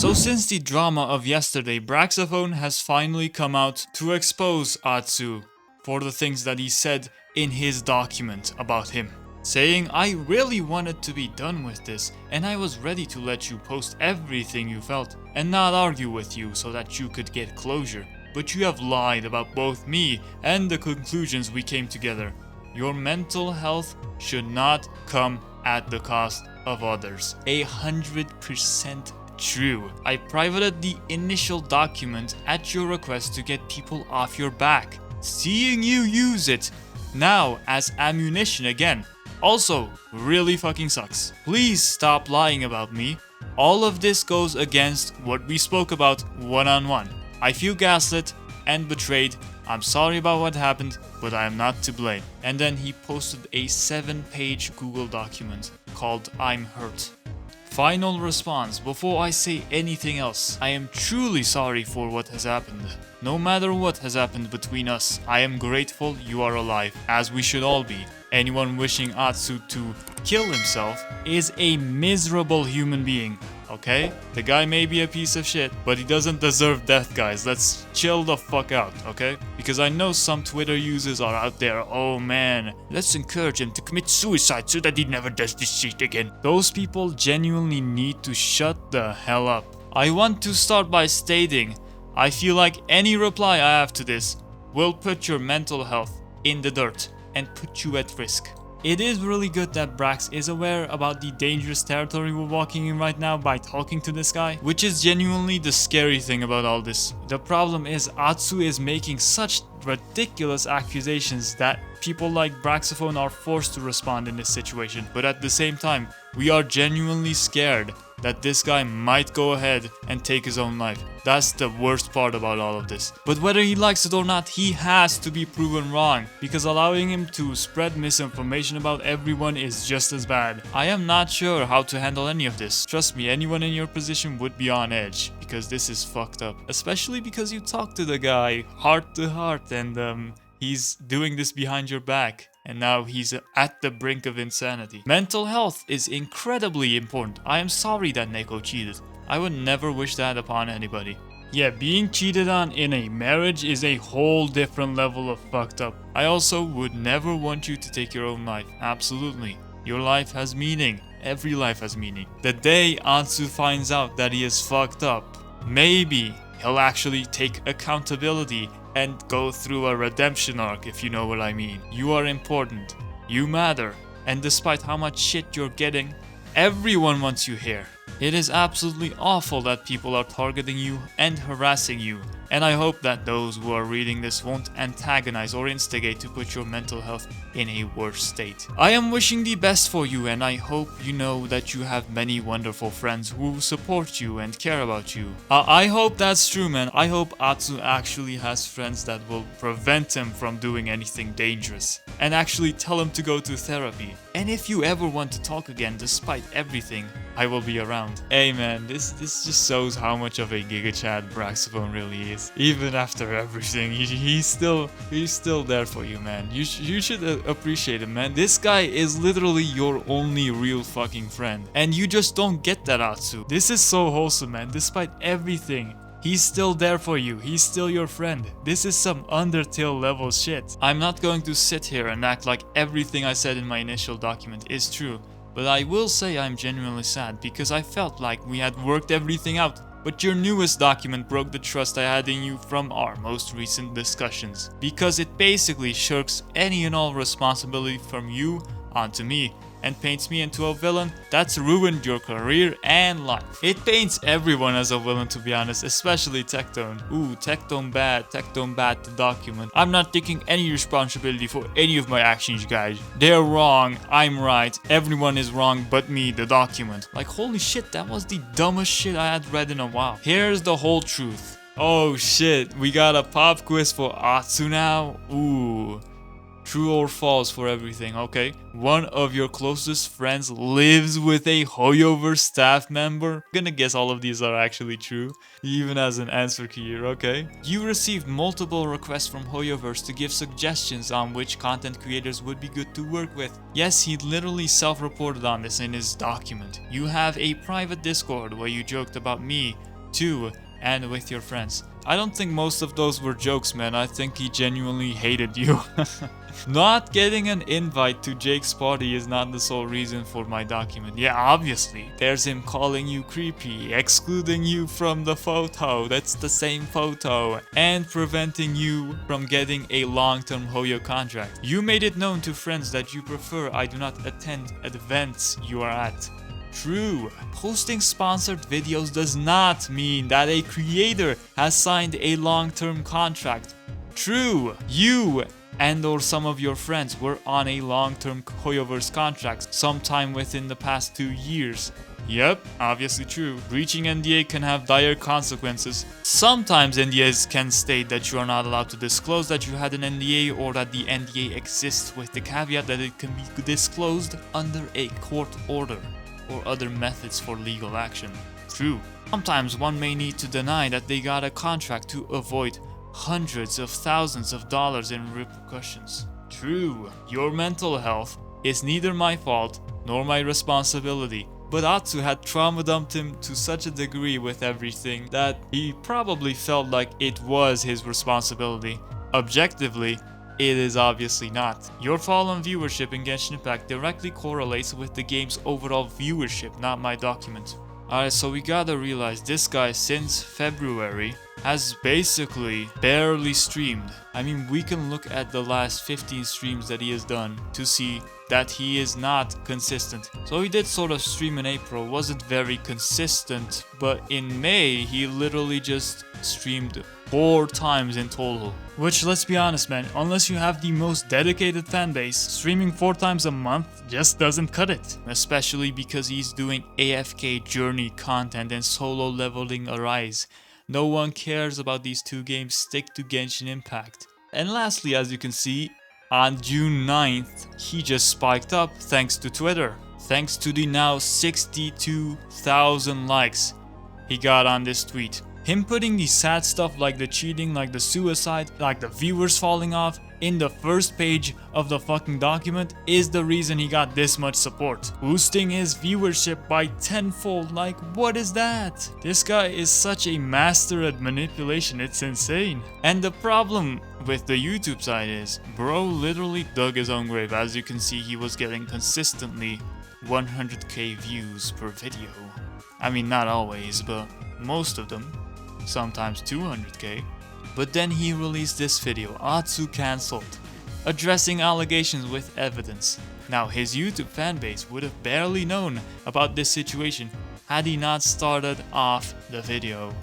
So since the drama of yesterday, Braxophone has finally come out to expose Atsu for the things that he said in his document about him. Saying, I really wanted to be done with this, and I was ready to let you post everything you felt and not argue with you so that you could get closure. But you have lied about both me and the conclusions we came together. Your mental health should not come at the cost of others. 100% true. I privated the initial document at your request to get people off your back. Seeing you use it now as ammunition again also really fucking sucks. Please stop lying about me. All of this goes against what we spoke about one-on-one. I feel gaslit and betrayed. I'm sorry about what happened, but I am not to blame. And then he posted a 7-page Google document called I'm Hurt. Final response before I say anything else. I am truly sorry for what has happened. No matter what has happened between us, I am grateful you are alive, as we should all be. Anyone wishing Atsu to kill himself is a miserable human being, okay? The guy may be a piece of shit, but he doesn't deserve death, guys. Let's chill the fuck out, okay? Because I know some Twitter users are out there, oh man, let's encourage him to commit suicide so that he never does this shit again. Those people genuinely need to shut the hell up. I want to start by stating, I feel like any reply I have to this will put your mental health in the dirt and put you at risk. It is really good that Brax is aware about the dangerous territory we're walking in right now by talking to this guy, which is genuinely the scary thing about all this. The problem is Atsu is making such ridiculous accusations that people like Braxophone are forced to respond in this situation, but at the same time, we are genuinely scared that this guy might go ahead and take his own life. That's the worst part about all of this. But whether he likes it or not, he has to be proven wrong, because allowing him to spread misinformation about everyone is just as bad. I am not sure how to handle any of this. Trust me, anyone in your position would be on edge, because this is fucked up. Especially because you talk to the guy heart to heart and he's doing this behind your back. And now he's at the brink of insanity. Mental health is incredibly important. I am sorry that Neko cheated. I would never wish that upon anybody. Yeah, being cheated on in a marriage is a whole different level of fucked up. I also would never want you to take your own life. Absolutely. Your life has meaning. Every life has meaning. The day Atsu finds out that he is fucked up, maybe he'll actually take accountability and go through a redemption arc, if you know what I mean. You are important. You matter. And despite how much shit you're getting, everyone wants you here. It is absolutely awful that people are targeting you and harassing you. And I hope that those who are reading this won't antagonize or instigate to put your mental health in a worse state. I am wishing the best for you, and I hope you know that you have many wonderful friends who support you and care about you. I hope that's true, man. I hope Atsu actually has friends that will prevent him from doing anything dangerous and actually tell him to go to therapy. And if you ever want to talk again despite everything, I will be around. Hey man, this just shows how much of a Giga Chad Braxophone really is. Even after everything, he's still there for you, man. You should appreciate him, man. This guy is literally your only real fucking friend, and you just don't get that, Atsu. This is so wholesome, man. Despite everything, he's still there for you. He's still your friend. This is some Undertale level shit. I'm not going to sit here and act like everything I said in my initial document is true, but I will say I'm genuinely sad because I felt like we had worked everything out. But your newest document broke the trust I had in you from our most recent discussions, because it basically shirks any and all responsibility from you onto me and paints me into a villain that's ruined your career and life. It paints everyone as a villain, to be honest, especially Tectone. Ooh, Tectone bad the document. I'm not taking any responsibility for any of my actions, guys. They're wrong, I'm right, everyone is wrong but me, the document. Like, holy shit, that was the dumbest shit I had read in a while. Here's the whole truth. Oh shit, we got a pop quiz for Atsu now? Ooh. True or false for everything, okay? One of your closest friends lives with a Hoyoverse staff member. I'm gonna guess all of these are actually true, even as an answer key here, okay? You received multiple requests from Hoyoverse to give suggestions on which content creators would be good to work with. Yes, he literally self-reported on this in his document. You have a private Discord where you joked about me too, and with your friends. I don't think most of those were jokes, man. I think he genuinely hated you. Not getting an invite to Jake's party is not the sole reason for my document. Yeah, obviously. There's him calling you creepy, excluding you from the photo, that's the same photo, and preventing you from getting a long-term Hoyo contract. You made it known to friends that you prefer I do not attend events you are at. True. Posting sponsored videos does not mean that a creator has signed a long-term contract. True. You and or some of your friends were on a long-term Hoyoverse contract sometime within the past 2 years. Yep, obviously true. Breaching NDA can have dire consequences. Sometimes NDAs can state that you are not allowed to disclose that you had an NDA or that the NDA exists, with the caveat that it can be disclosed under a court order or other methods for legal action. True. Sometimes one may need to deny that they got a contract to avoid hundreds of thousands of dollars in repercussions. True. Your mental health is neither my fault nor my responsibility, but Atsu had trauma dumped him to such a degree with everything that he probably felt like it was his responsibility. Objectively, it is obviously not. Your fall on viewership in Genshin Impact directly correlates with the game's overall viewership, not my document. Alright, so we gotta realize this guy since February has basically barely streamed. I mean, we can look at the last 15 streams that he has done to see that he is not consistent. So he did sort of stream in April, wasn't very consistent, but in May he literally just streamed 4 times in total. Which, let's be honest, man, unless you have the most dedicated fanbase, streaming 4 times a month just doesn't cut it. Especially because he's doing AFK journey content and solo leveling Arise. No one cares about these 2 games, stick to Genshin Impact. And lastly, as you can see, on June 9th, he just spiked up thanks to Twitter. Thanks to the now 62,000 likes he got on this tweet. Him putting the sad stuff like the cheating, like the suicide, like the viewers falling off in the first page of the fucking document is the reason he got this much support. Boosting his viewership by tenfold, like what is that? This guy is such a master at manipulation, it's insane. And the problem with the YouTube side is, bro literally dug his own grave. As you can see, he was getting consistently 100k views per video. I mean, not always, but most of them. Sometimes 200k. But then he released this video, Atsu cancelled, addressing allegations with evidence. Now his YouTube fanbase would have barely known about this situation had he not started off the video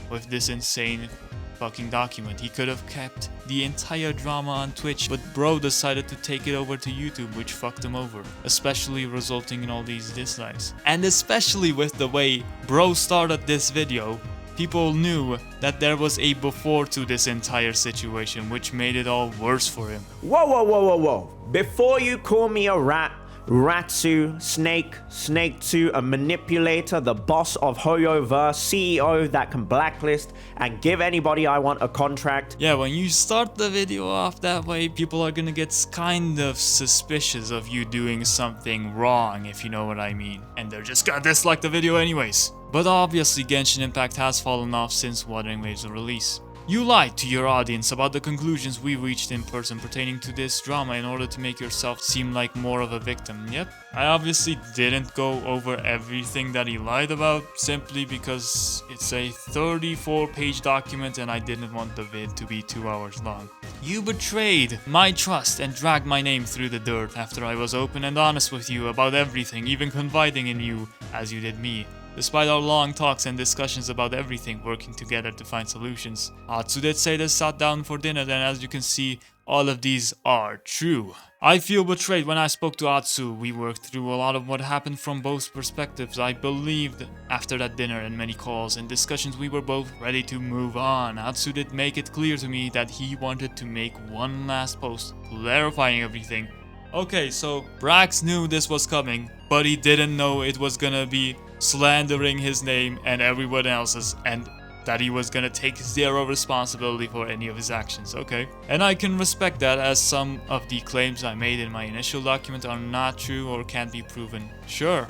with this insane fucking document. He could have kept the entire drama on Twitch, but bro decided to take it over to YouTube, which fucked him over, especially resulting in all these dislikes. And especially with the way bro started this video, people knew that there was a before to this entire situation, which made it all worse for him. Whoa, whoa, whoa, whoa, whoa. Before you call me a rat, Ratsu, Snake, Snake2, a manipulator, the boss of Hoyoverse, CEO that can blacklist and give anybody I want a contract. Yeah, when you start the video off that way, people are gonna get kind of suspicious of you doing something wrong, if you know what I mean. And they're just gonna dislike the video anyways. But obviously Genshin Impact has fallen off since Wuthering Waves' release. You lied to your audience about the conclusions we reached in person pertaining to this drama in order to make yourself seem like more of a victim. Yep, I obviously didn't go over everything that he lied about, simply because it's a 34-page document and I didn't want the vid to be 2 hours long. You betrayed my trust and dragged my name through the dirt after I was open and honest with you about everything, even confiding in you as you did me. Despite our long talks and discussions about everything, working together to find solutions. Atsu did say they sat down for dinner, and as you can see, all of these are true. I feel betrayed when I spoke to Atsu. We worked through a lot of what happened from both perspectives. I believed after that dinner and many calls and discussions we were both ready to move on. Atsu did make it clear to me that he wanted to make one last post clarifying everything. Okay, so Brax knew this was coming, but he didn't know it was gonna be slandering his name and everyone else's, and that he was gonna take zero responsibility for any of his actions. Okay, and I can respect that, as some of the claims I made in my initial document are not true or can't be proven. Sure,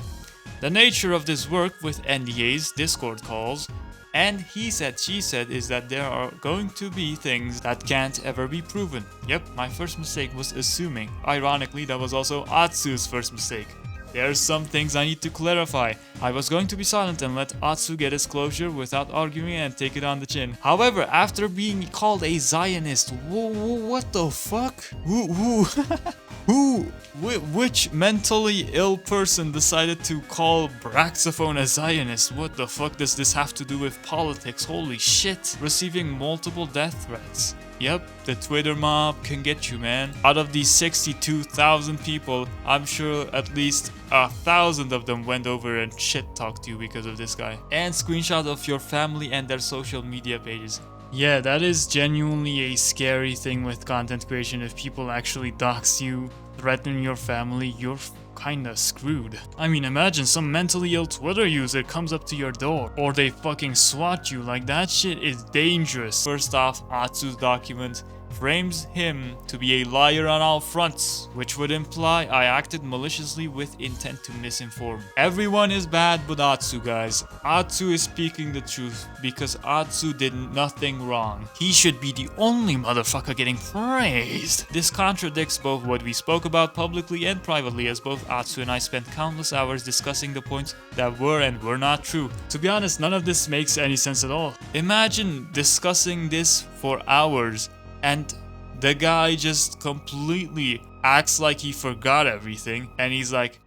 the nature of this work with NDAs, Discord calls, And he said, she said is that there are going to be things that can't ever be proven. Yep, my first mistake was assuming. Ironically, that was also Atsu's first mistake. There's some things I need to clarify. I was going to be silent and let Atsu get his closure without arguing and take it on the chin. However, after being called a Zionist, what the fuck? Which mentally ill person decided to call Braxophone a Zionist? What the fuck does this have to do with politics? Holy shit. Receiving multiple death threats. Yep, the Twitter mob can get you, man. Out of these 62,000 people, I'm sure at least 1,000 of them went over and shit-talked you because of this guy. And screenshots of your family and their social media pages. Yeah, that is genuinely a scary thing with content creation. If people actually dox you, threaten your family, you're kinda screwed. I mean, imagine some mentally ill Twitter user comes up to your door, or they fucking swat you. Like, that shit is dangerous. First off, Atsu's document frames him to be a liar on all fronts, which would imply I acted maliciously with intent to misinform. Everyone is bad but Atsu, guys. Atsu is speaking the truth because Atsu did nothing wrong. He should be the only motherfucker getting praised. This contradicts both what we spoke about publicly and privately, as both Atsu and I spent countless hours discussing the points that were and were not true. To be honest, none of this makes any sense at all. Imagine discussing this for hours and the guy just completely acts like he forgot everything, and he's like,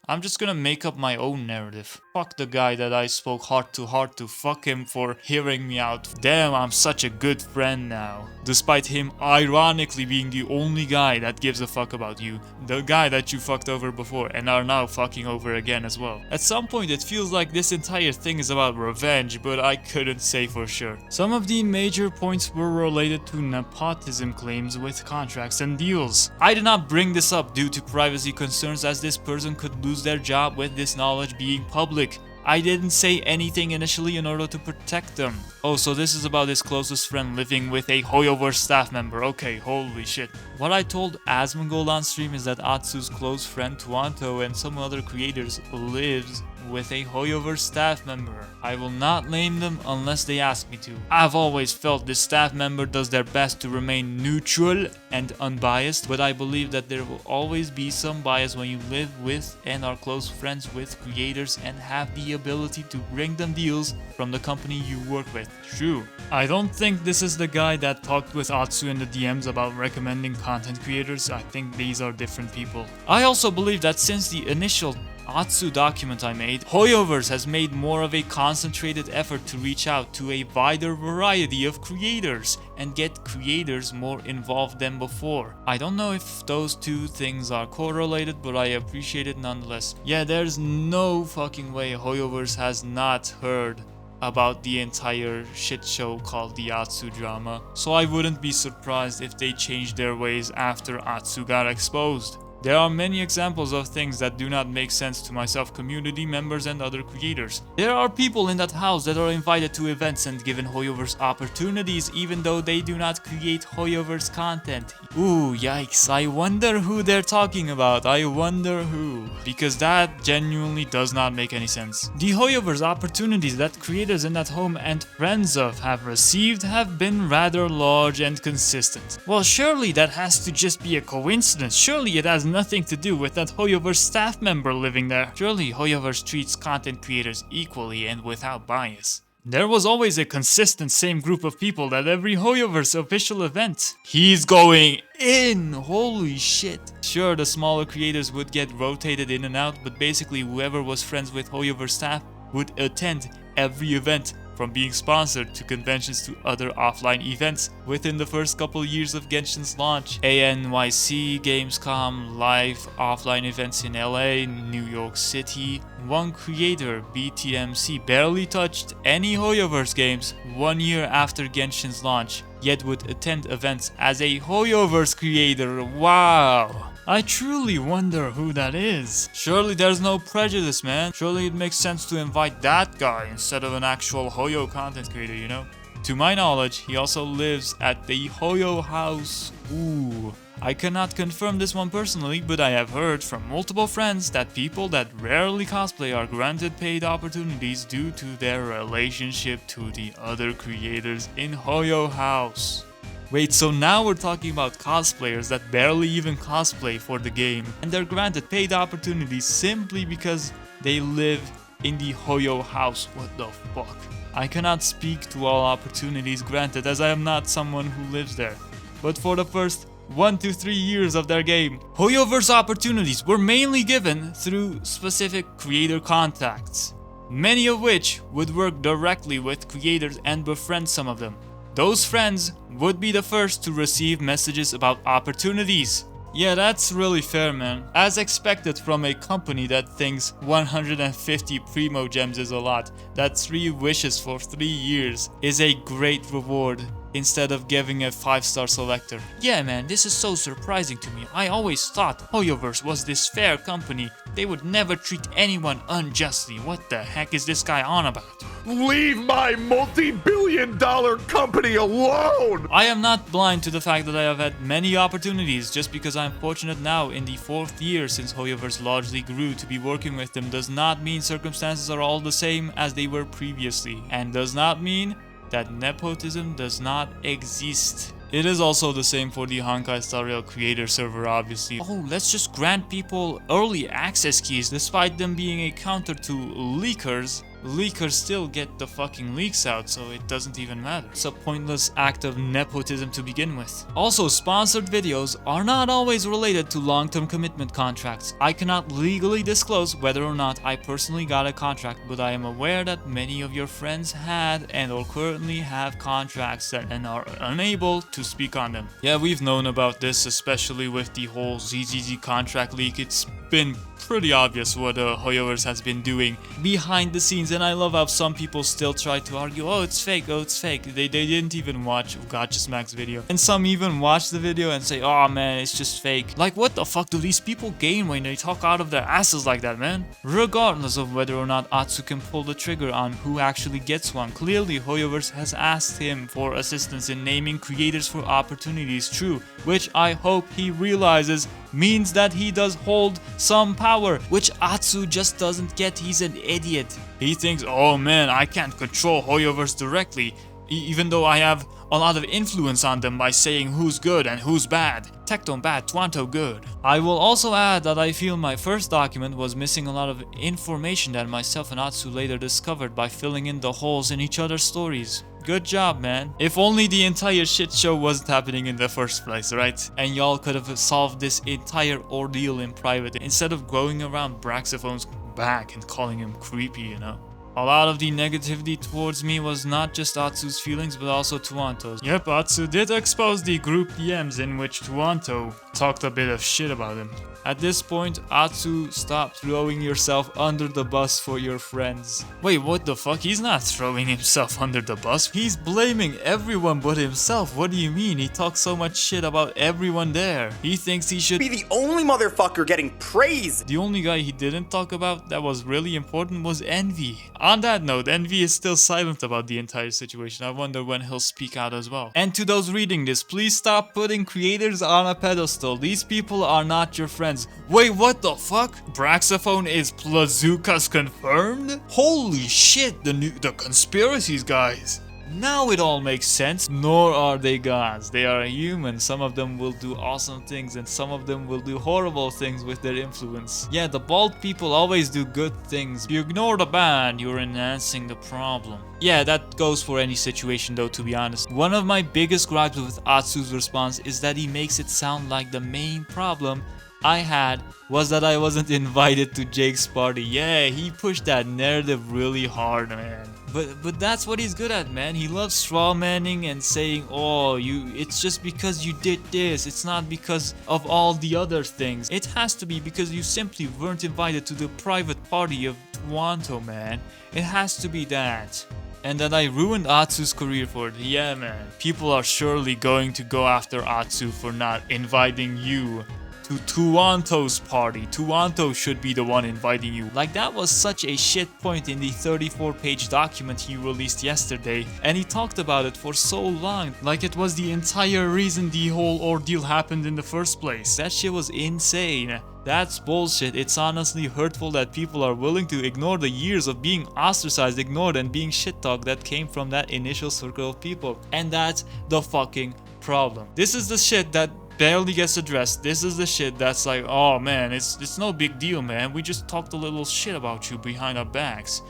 I'm just gonna make up my own narrative. Fuck the guy that I spoke heart to, fuck him for hearing me out. Damn, I'm such a good friend now. Despite him ironically being the only guy that gives a fuck about you. The guy that you fucked over before and are now fucking over again as well. At some point it feels like this entire thing is about revenge, but I couldn't say for sure. Some of the major points were related to nepotism claims with contracts and deals. I did not bring this up due to privacy concerns, as this person could lose their job with this knowledge being public. I didn't say anything initially in order to protect them. Oh, so this is about his closest friend living with a Hoyoverse staff member. Okay, holy shit. What I told AsianGuyStream on stream is that Atsu's close friend Tuanto and some other creators lives with a Hoyoverse staff member. I will not name them unless they ask me to. I've always felt this staff member does their best to remain neutral and unbiased, but I believe that there will always be some bias when you live with and are close friends with creators and have the ability to bring them deals from the company you work with. True. I don't think this is the guy that talked with Atsu in the DMs about recommending content creators. I think these are different people. I also believe that since the initial Atsu document I made, Hoyoverse has made more of a concentrated effort to reach out to a wider variety of creators and get creators more involved than before. I don't know if those two things are correlated, but I appreciate it nonetheless. Yeah, there's no fucking way Hoyoverse has not heard about the entire shit show called the Atsu drama, so I wouldn't be surprised if they changed their ways after Atsu got exposed. There are many examples of things that do not make sense to myself, community members, and other creators. There are people in that house that are invited to events and given Hoyoverse opportunities even though they do not create Hoyoverse content. Ooh, yikes, I wonder who they're talking about. I wonder who. Because that genuinely does not make any sense. The Hoyoverse opportunities that creators in that home and friends of have received have been rather large and consistent. Well, surely that has to just be a coincidence. Surely it has nothing to do with that Hoyoverse staff member living there. Surely Hoyoverse treats content creators equally and without bias. There was always a consistent same group of people at every Hoyoverse official event. He's going in! Holy shit. Sure, the smaller creators would get rotated in and out, but basically whoever was friends with Hoyoverse staff would attend every event, from being sponsored to conventions to other offline events within the first couple years of Genshin's launch. ANYC, Gamescom, live offline events in LA, New York City. One creator, BTMC, barely touched any Hoyoverse games 1 year after Genshin's launch, yet would attend events as a Hoyoverse creator. Wow! I truly wonder who that is. Surely there's no prejudice, man. Surely it makes sense to invite that guy instead of an actual Hoyo content creator, you know? To my knowledge, he also lives at the Hoyo house. Ooh. I cannot confirm this one personally, but I have heard from multiple friends that people that rarely cosplay are granted paid opportunities due to their relationship to the other creators in Hoyo house. Wait, so now we're talking about cosplayers that barely even cosplay for the game, and they're granted paid opportunities simply because they live in the Hoyo house. What the fuck? I cannot speak to all opportunities granted as I am not someone who lives there. But for the first 1 to 3 years of their game, Hoyoverse opportunities were mainly given through specific creator contacts, many of which would work directly with creators and befriend some of them. Those friends would be the first to receive messages about opportunities. Yeah, that's really fair, man. As expected from a company that thinks 150 Primo Gems is a lot, that 3 wishes for 3 years is a great reward instead of giving a 5-star selector. Yeah, man, this is so surprising to me. I always thought Hoyoverse was this fair company. They would never treat anyone unjustly. What the heck is this guy on about? Leave my multi-billion-dollar company alone! I am not blind to the fact that I have had many opportunities. Just because I am fortunate now in the 4th year since Hoyoverse largely grew to be working with them does not mean circumstances are all the same as they were previously, and does not mean that nepotism does not exist. It is also the same for the Honkai Star Rail creator server, obviously. Oh, let's just grant people early access keys despite them being a counter to leakers. Leakers still get the fucking leaks out, so it doesn't even matter. It's a pointless act of nepotism to begin with. Also, sponsored videos are not always related to long-term commitment contracts. I cannot legally disclose whether or not I personally got a contract, but I am aware that many of your friends had and or currently have contracts and are unable to speak on them. Yeah, we've known about this, especially with the whole ZZZ contract leak. It's been pretty obvious what Hoyoverse has been doing behind the scenes, and I love how some people still try to argue, oh it's fake, oh it's fake. They didn't even watch Gotchasmack's video, and some even watch the video and say, oh man, it's just fake. Like, what the fuck do these people gain when they talk out of their asses like that, man? Regardless of whether or not Atsu can pull the trigger on who actually gets one, clearly Hoyoverse has asked him for assistance in naming creators for opportunities, true, which I hope he realizes means that he does hold some power, which Atsu just doesn't get. He's an idiot. He thinks, oh man, I can't control Hoyoverse directly, even though I have a lot of influence on them by saying who's good and who's bad. Tecton bad, Twanto good. I will also add that I feel my first document was missing a lot of information that myself and Atsu later discovered by filling in the holes in each other's stories. Good job, man. If only the entire shit show wasn't happening in the first place, right? And y'all could have solved this entire ordeal in private instead of going around Braxophone's back and calling him creepy, you know? A lot of the negativity towards me was not just Atsu's feelings, but also Twanto's. Yep, Atsu did expose the group DMs in which Twanto talked a bit of shit about him. At this point, Atsu, stop throwing yourself under the bus for your friends. Wait, what the fuck? He's not throwing himself under the bus. He's blaming everyone but himself. What do you mean? He talks so much shit about everyone there. He thinks he should be the only motherfucker getting praise. The only guy he didn't talk about that was really important was Envy. On that note, Envy is still silent about the entire situation. I wonder when he'll speak out as well. And to those reading this, please stop putting creators on a pedestal. These people are not your friends. Wait, what the fuck? Braxophone is Plazukas confirmed? Holy shit, the conspiracies, guys. Now it all makes sense. Nor are they gods. They are human. Some of them will do awesome things and some of them will do horrible things with their influence. Yeah, the bald people always do good things. If you ignore the bad, you're enhancing the problem. Yeah, that goes for any situation though, to be honest. One of my biggest gripes with Atsu's response is that he makes it sound like the main problem I had was that I wasn't invited to Jake's party. Yeah, he pushed that narrative really hard, man. But that's what he's good at, man. He loves strawmanning and saying, oh, it's just because you did this. It's not because of all the other things. It has to be because you simply weren't invited to the private party of Twanto, man. It has to be that. And that I ruined Atsu's career for it. Yeah, man. People are surely going to go after Atsu for not inviting you to Tuanto's party. Tuanto should be the one inviting you. Like, that was such a shit point in the 34-page document he released yesterday, and he talked about it for so long, like it was the entire reason the whole ordeal happened in the first place. That shit was insane. That's bullshit. It's honestly hurtful that people are willing to ignore the years of being ostracized, ignored, and being shit-talked that came from that initial circle of people. And that's the fucking problem. This is the shit that barely gets addressed. This is the shit that's like, oh man, it's no big deal, man. We just talked a little shit about you behind our backs.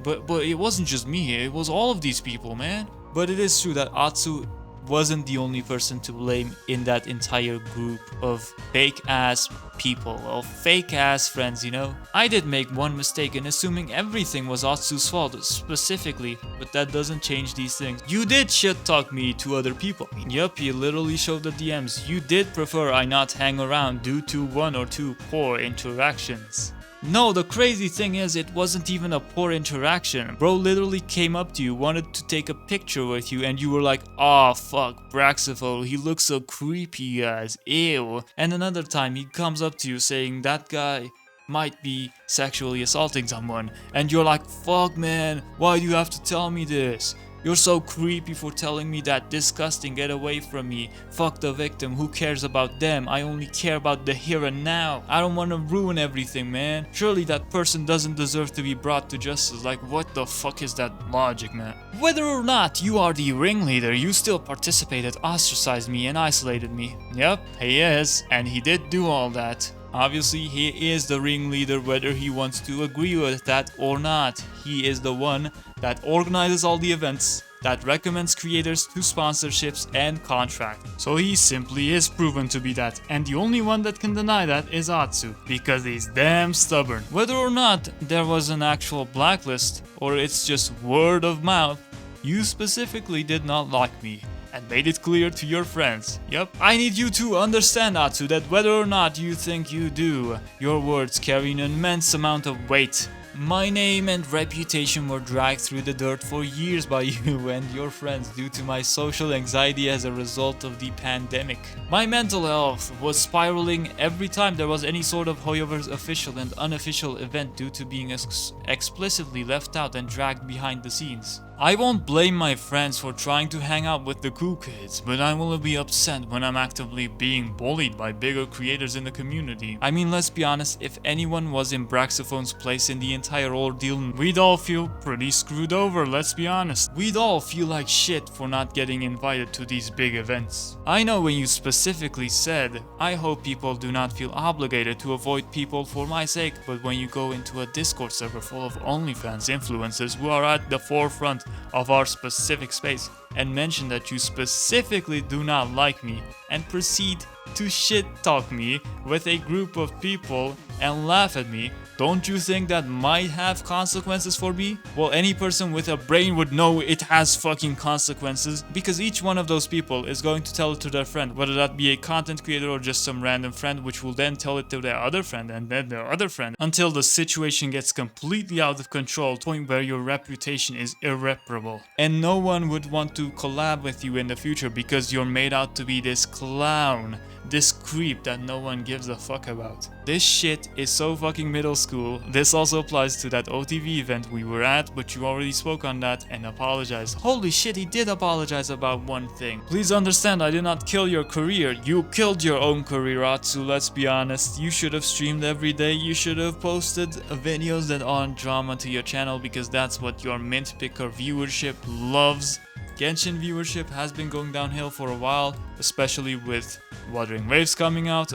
But it wasn't just me, it was all of these people, man. But it is true that Atsu wasn't the only person to blame in that entire group of fake ass people, of fake ass friends, you know. I did make one mistake in assuming everything was Atsu's fault specifically, but that doesn't change these things. You did shit talk me to other people. Yup, you literally showed the DMs. You did prefer I not hang around due to 1 or 2 poor interactions. No, the crazy thing is, it wasn't even a poor interaction. Bro literally came up to you, wanted to take a picture with you, and you were like, "Aw, fuck, Braxophone, he looks so creepy, guys, ew." And another time, he comes up to you saying that guy might be sexually assaulting someone, and you're like, "Fuck, man, why do you have to tell me this? You're so creepy for telling me that, disgusting, get away from me. Fuck the victim, who cares about them? I only care about the here and now. I don't want to ruin everything, man. Surely that person doesn't deserve to be brought to justice." Like, what the fuck is that logic, man? Whether or not you are the ringleader, you still participated, ostracized me, and isolated me. Yep, he is, and he did do all that. Obviously, he is the ringleader whether he wants to agree with that or not. He is the one that organizes all the events, that recommends creators to sponsorships and contracts. So he simply is proven to be that, and the only one that can deny that is Atsu, because he's damn stubborn. Whether or not there was an actual blacklist, or it's just word of mouth, you specifically did not like me, and made it clear to your friends. Yup, I need you to understand, Atsu, that whether or not you think you do, your words carry an immense amount of weight. My name and reputation were dragged through the dirt for years by you and your friends due to my social anxiety as a result of the pandemic. My mental health was spiraling every time there was any sort of Hoyoverse official and unofficial event due to being explicitly left out and dragged behind the scenes. I won't blame my friends for trying to hang out with the cool kids, but I will be upset when I'm actively being bullied by bigger creators in the community. I mean, let's be honest, if anyone was in Braxophone's place in the entire ordeal, we'd all feel pretty screwed over, let's be honest. We'd all feel like shit for not getting invited to these big events. I know when you specifically said, "I hope people do not feel obligated to avoid people for my sake," but when you go into a Discord server full of OnlyFans influencers who are at the forefront of our specific space and mention that you specifically do not like me and proceed to shit talk me with a group of people and laugh at me, don't you think that might have consequences for me? Well, any person with a brain would know it has fucking consequences, because each one of those people is going to tell it to their friend, whether that be a content creator or just some random friend, which will then tell it to their other friend and then their other friend, until the situation gets completely out of control to the point where your reputation is irreparable. And no one would want to collab with you in the future because you're made out to be this clown, this creep that no one gives a fuck about. This shit is so fucking middle school. This also applies to that OTV event we were at, but you already spoke on that and apologized. Holy shit, he did apologize about one thing. Please understand, I did not kill your career. You killed your own career, Atsu, let's be honest. You should have streamed every day. You should have posted videos that aren't drama to your channel, because that's what your mint picker viewership loves. Genshin viewership has been going downhill for a while, especially with Wuthering Waves coming out,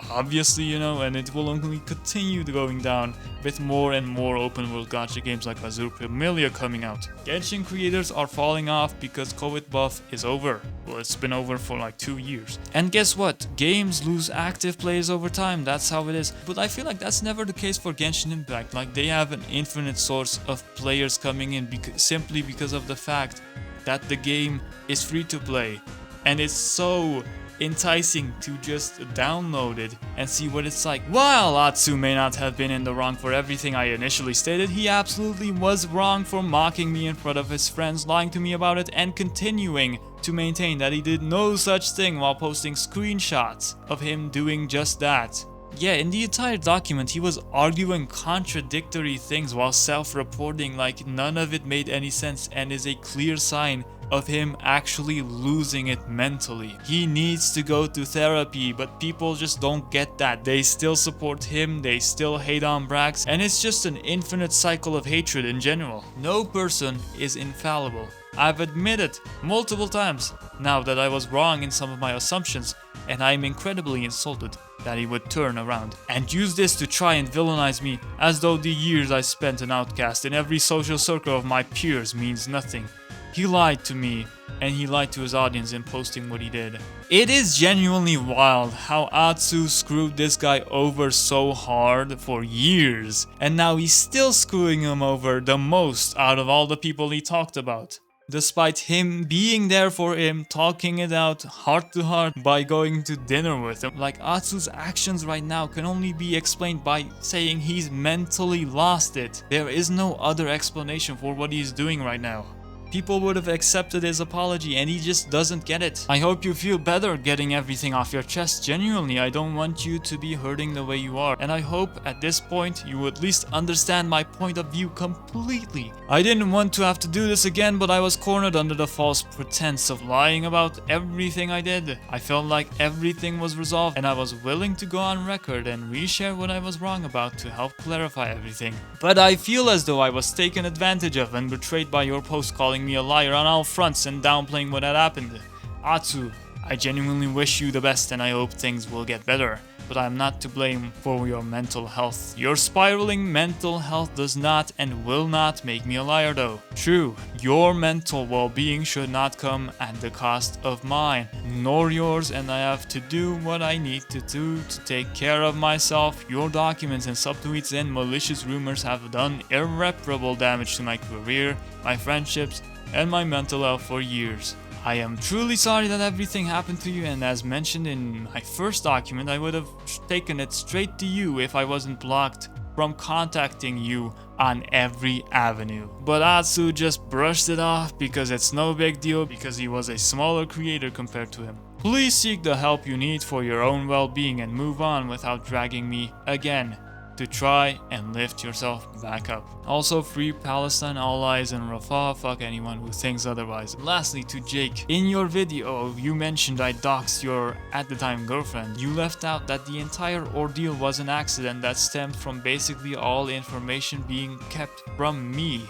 obviously, you know, and it will only continue going down with more and more open world gacha games like Azure Familia coming out. Genshin creators are falling off because COVID buff is over. Well, it's been over for like 2 years. And guess what? Games lose active players over time, that's how it is. But I feel like that's never the case for Genshin Impact. Like, they have an infinite source of players coming in simply because of the fact that the game is free to play, and it's so enticing to just download it and see what it's like. While Atsu may not have been in the wrong for everything I initially stated, he absolutely was wrong for mocking me in front of his friends, lying to me about it, and continuing to maintain that he did no such thing while posting screenshots of him doing just that. Yeah, in the entire document, he was arguing contradictory things while self-reporting like none of it made any sense and is a clear sign of him actually losing it mentally. He needs to go to therapy, but people just don't get that. They still support him, they still hate on Brax, and it's just an infinite cycle of hatred in general. No person is infallible. I've admitted multiple times now that I was wrong in some of my assumptions, and I'm incredibly insulted that he would turn around and use this to try and villainize me, as though the years I spent an outcast in every social circle of my peers means nothing. He lied to me, and he lied to his audience in posting what he did. It is genuinely wild how Atsu screwed this guy over so hard for years, and now he's still screwing him over the most out of all the people he talked about. Despite him being there for him, talking it out heart to heart by going to dinner with him. Like, Atsu's actions right now can only be explained by saying he's mentally lost it. There is no other explanation for what he's doing right now. People would have accepted his apology, and he just doesn't get it. I hope you feel better getting everything off your chest. Genuinely, I don't want you to be hurting the way you are, and I hope at this point you at least understand my point of view completely. I didn't want to have to do this again, but I was cornered under the false pretense of lying about everything I did. I felt like everything was resolved, and I was willing to go on record and reshare what I was wrong about to help clarify everything. But I feel as though I was taken advantage of and betrayed by your post calling me a liar on all fronts and downplaying what had happened. Atsu, I genuinely wish you the best, and I hope things will get better, but I am not to blame for your mental health. Your spiraling mental health does not and will not make me a liar though. True, your mental well-being should not come at the cost of mine, nor yours, and I have to do what I need to do to take care of myself. Your documents and subtweets and malicious rumors have done irreparable damage to my career, my friendships, and my mental health for years. I am truly sorry that everything happened to you, and as mentioned in my first document, I would have taken it straight to you if I wasn't blocked from contacting you on every avenue. But Atsu just brushed it off because it's no big deal, because he was a smaller creator compared to him. Please seek the help you need for your own well-being and move on without dragging me again to try and lift yourself back up. Also, free Palestine, all eyes and Rafah, fuck anyone who thinks otherwise. Lastly, to Jake, in your video you mentioned I doxed your at the time girlfriend. You left out that the entire ordeal was an accident that stemmed from basically all information being kept from me.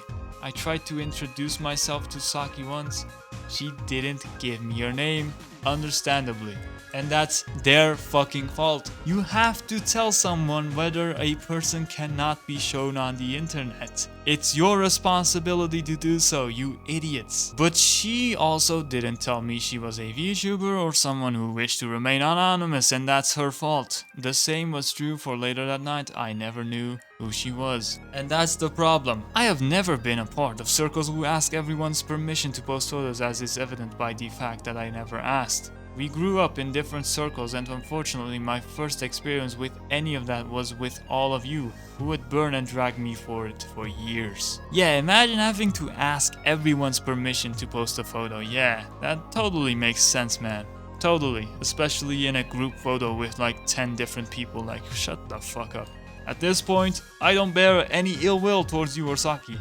I tried to introduce myself to Saki once. She didn't give me her name, understandably. And that's their fucking fault. You have to tell someone whether a person cannot be shown on the internet. It's your responsibility to do so, you idiots. But she also didn't tell me she was a VTuber or someone who wished to remain anonymous, and that's her fault. The same was true for later that night. I never knew who she was. And that's the problem. I have never been a part of circles who ask everyone's permission to post photos, as is evident by the fact that I never asked. We grew up in different circles, and unfortunately my first experience with any of that was with all of you, who would burn and drag me for it for years. Yeah, imagine having to ask everyone's permission to post a photo. Yeah, that totally makes sense, man. Totally, especially in a group photo with like 10 different people. Like, shut the fuck up. At this point, I don't bear any ill will towards you or Saki,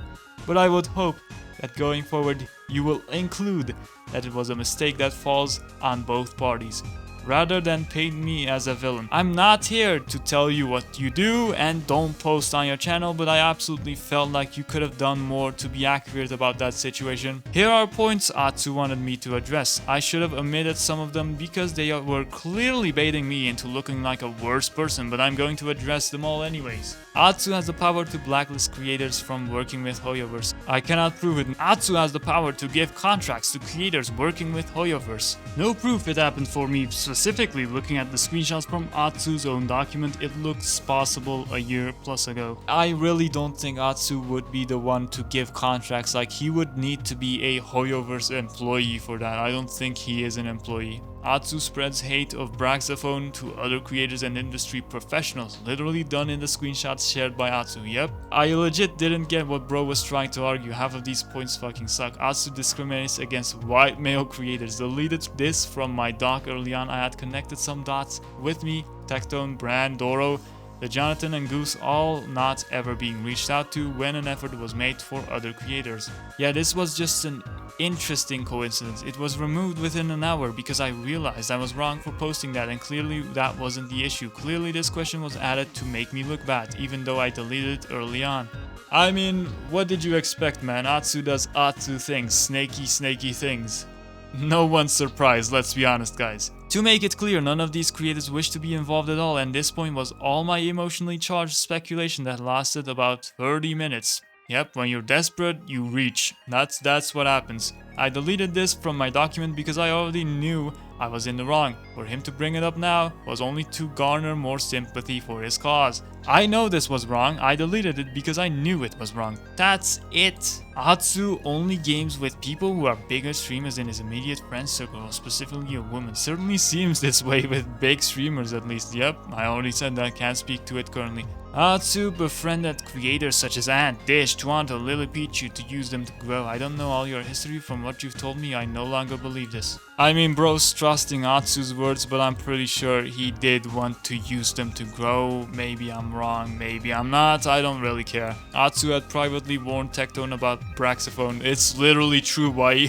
but I would hope that going forward you will include that it was a mistake that falls on both parties, rather than paint me as a villain. I'm not here to tell you what you do and don't post on your channel, but I absolutely felt like you could have done more to be accurate about that situation. Here are points Atsu wanted me to address. I should have omitted some of them because they were clearly baiting me into looking like a worse person, but I'm going to address them all anyways. Atsu has the power to blacklist creators from working with Hoyoverse. I cannot prove it. Atsu has the power to give contracts to creators working with Hoyoverse. No proof it happened for me. Specifically, looking at the screenshots from Atsu's own document, it looks possible a year plus ago. I really don't think Atsu would be the one to give contracts. Like, he would need to be a Hoyoverse employee for that. I don't think he is an employee. Atsu spreads hate of Braxophone to other creators and industry professionals, literally done in the screenshots shared by Atsu. Yep, I legit didn't get what bro was trying to argue. Half of these points fucking suck. Atsu discriminates against white male creators. Deleted this from my doc early on. I had connected some dots with me, Tectone, Brand, Doro, the Jonathan and Goose all not ever being reached out to when an effort was made for other creators. Yeah, this was just an interesting coincidence. It was removed within an hour because I realized I was wrong for posting that, and clearly that wasn't the issue. Clearly this question was added to make me look bad, even though I deleted it early on. I mean, what did you expect, man? Atsu does Atsu things, snaky things. No one's surprised, let's be honest, guys. To make it clear, none of these creators wish to be involved at all, and this point was all my emotionally charged speculation that lasted about 30 minutes. Yep, when you're desperate, you reach. That's what happens. I deleted this from my document because I already knew I was in the wrong. For him to bring it up now was only to garner more sympathy for his cause. I know this was wrong, I deleted it because I knew it was wrong. That's it. Atsu only games with people who are bigger streamers in his immediate friend circle, specifically a woman. Certainly seems this way with big streamers at least. Yep, I already said that, can't speak to it currently. Atsu befriended creators such as Ant, Dish, Twanta, Lily Pichu to use them to grow. I don't know all your history. From what you've told me, I no longer believe this. I mean, bro's trusting Atsu's words, but I'm pretty sure he did want to use them to grow. Maybe I'm wrong, maybe I'm not, I don't really care. Atsu had privately warned Tectone about Braxophone. It's literally true, why?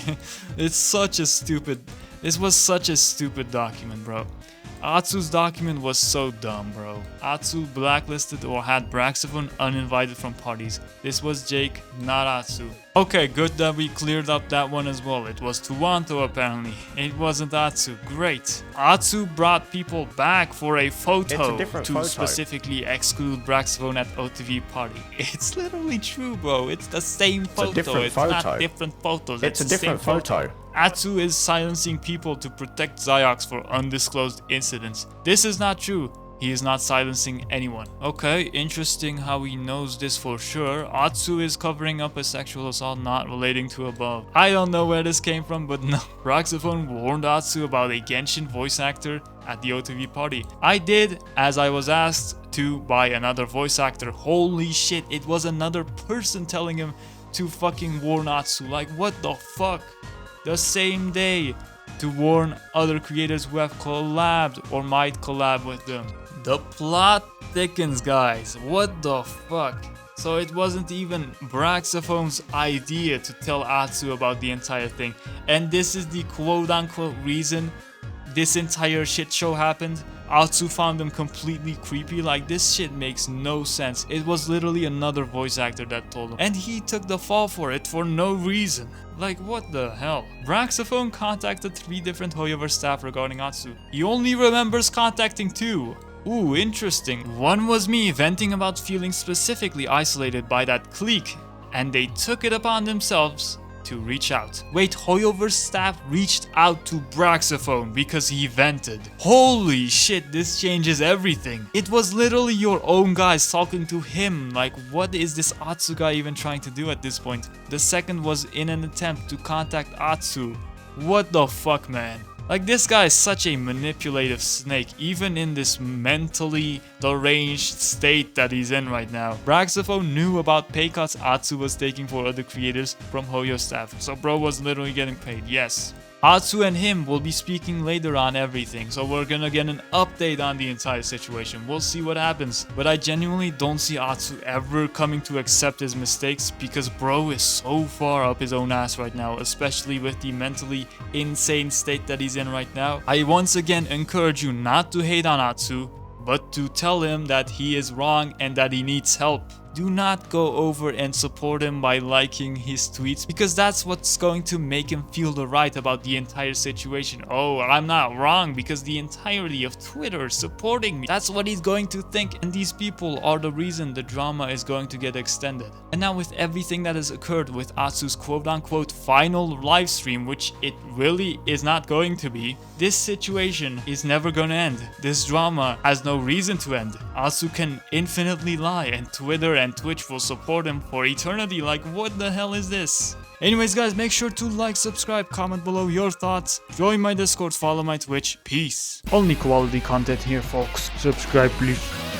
This was such a stupid document, bro. Atsu's document was so dumb, bro. Atsu blacklisted or had Braxophone uninvited from parties. This was Jake, not Atsu. Okay, good that we cleared up that one as well. It was Tuwanto apparently. It wasn't Atsu. Great. Atsu brought people back for a photo to specifically exclude Braxophone at OTV party. It's literally true, bro. It's the same photo. It's not different photos. It's a different photo. Atsu is silencing people to protect Ziox for undisclosed incidents. This is not true. He is not silencing anyone. Okay, interesting how he knows this for sure. Atsu is covering up a sexual assault not relating to above. I don't know where this came from, but no. Braxophone warned Atsu about a Genshin voice actor at the OTV party. I did, as I was asked to by another voice actor. Holy shit, it was another person telling him to fucking warn Atsu. Like, what the fuck? The same day to warn other creators who have collabed or might collab with them. The plot thickens, guys. What the fuck? So it wasn't even Braxophone's idea to tell Atsu about the entire thing. And this is the quote-unquote reason this entire shit show happened. Atsu found them completely creepy. Like, this shit makes no sense. It was literally another voice actor that told him, and he took the fall for it for no reason. Like, what the hell? Braxophone contacted 3 different Hoyoverse staff regarding Atsu. He only remembers contacting 2. Ooh, interesting. One was me venting about feeling specifically isolated by that clique, and they took it upon themselves to reach out. Wait, Hoyoverse staff reached out to Braxophone because he vented. Holy shit, this changes everything. It was literally your own guys talking to him. Like, what is this Atsu guy even trying to do at this point? The second was in an attempt to contact Atsu. What the fuck, man? Like, this guy is such a manipulative snake, even in this mentally deranged state that he's in right now. Braxophone knew about pay cuts Atsu was taking for other creators from Hoyo staff, so bro was literally getting paid, yes. Atsu and him will be speaking later on everything, so we're gonna get an update on the entire situation. We'll see what happens, but I genuinely don't see Atsu ever coming to accept his mistakes because bro is so far up his own ass right now, especially with the mentally insane state that he's in right now. I once again encourage you not to hate on Atsu, but to tell him that he is wrong and that he needs help. Do not go over and support him by liking his tweets, because that's what's going to make him feel the right about the entire situation. Oh, I'm not wrong because the entirety of Twitter is supporting me. That's what he's going to think, and these people are the reason the drama is going to get extended. And now with everything that has occurred with Atsu's quote-unquote final live stream, which it really is not going to be, this situation is never gonna end. This drama has no reason to end. Atsu can infinitely lie, and Twitter and Twitch will support him for eternity. Like, what the hell is this? Anyways, guys, make sure to like, subscribe, comment below your thoughts, join my Discord, follow my Twitch. Peace. Only quality content here, folks. Subscribe, please.